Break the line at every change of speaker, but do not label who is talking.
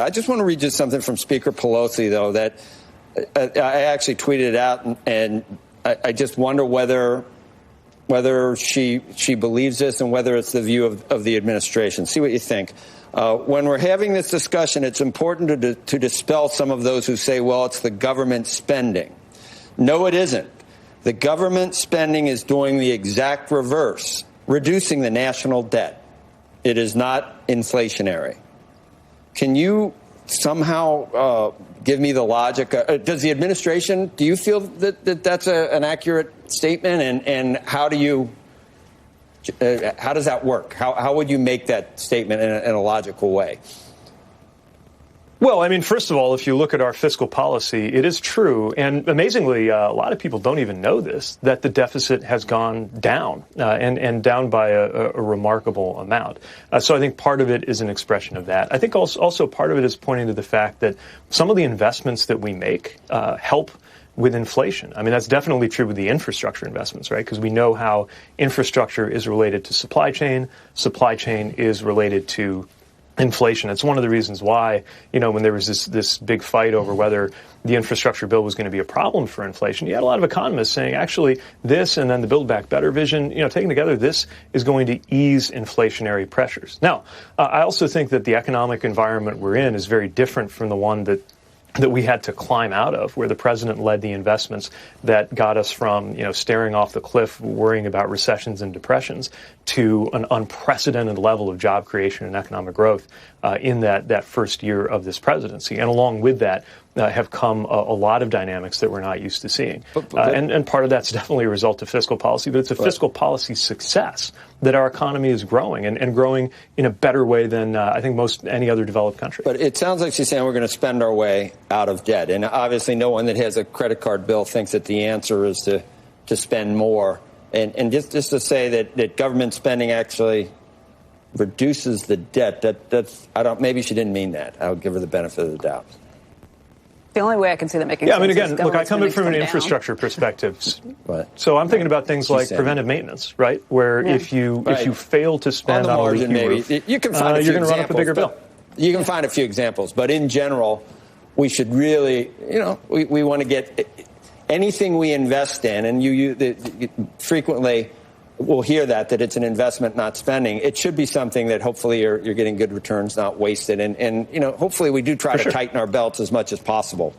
I just want to read just something from Speaker Pelosi, though, that I actually tweeted it out, and I just wonder whether she believes this and whether it's the view of the administration. See what you think. When we're having this discussion, it's important to dispel some of those who say, well, it's the government spending. No, it isn't. The government spending is doing the exact reverse, reducing the national debt. It is not inflationary. Can you somehow give me the logic? Does the administration, do you feel that that's an accurate statement? And how does that work? How would you make that statement in a logical way?
Well, I mean, first of all, if you look at our fiscal policy, it is true. And amazingly, a lot of people don't even know this, that the deficit has gone down and down by a remarkable amount. So I think part of it is an expression of that. I think also part of it is pointing to the fact that some of the investments that we make help with inflation. I mean, that's definitely true with the infrastructure investments, right? Because we know how infrastructure is related to supply chain is related to inflation. It's one of the reasons why, when there was this big fight over whether the infrastructure bill was going to be a problem for inflation, you had a lot of economists saying, actually, this and then the Build Back Better vision, taken together, this is going to ease inflationary pressures. Now, I also think that the economic environment we're in is very different from the one that we had to climb out of, where the president led the investments that got us from, staring off the cliff, worrying about recessions and depressions, to an unprecedented level of job creation and economic growth in that first year of this presidency. And along with that have come a lot of dynamics that we're not used to seeing. And part of that's definitely a result of fiscal policy, but it's a fiscal policy success that our economy is growing and growing in a better way than I think any other developed country.
But it sounds like she's saying we're going to spend our way out of debt. And obviously no one that has a credit card bill thinks that the answer is to spend more. And just to say that government spending actually reduces the debt, maybe she didn't mean that. I would give her the benefit of the doubt.
The only way I can see that making
sense.
Yeah, I mean,
again, look, I come in from an infrastructure perspective. So I'm thinking about things like preventive maintenance, right? Where if you fail to spend on a leaky roof,
you can find
you're going to run up a bigger bill.
You can find a few examples, but in general, we should really, we want to get anything we invest in, and you frequently will hear that it's an investment, not spending. It should be something that hopefully you're getting good returns, not wasted. And hopefully we do try to tighten our belts as much as possible.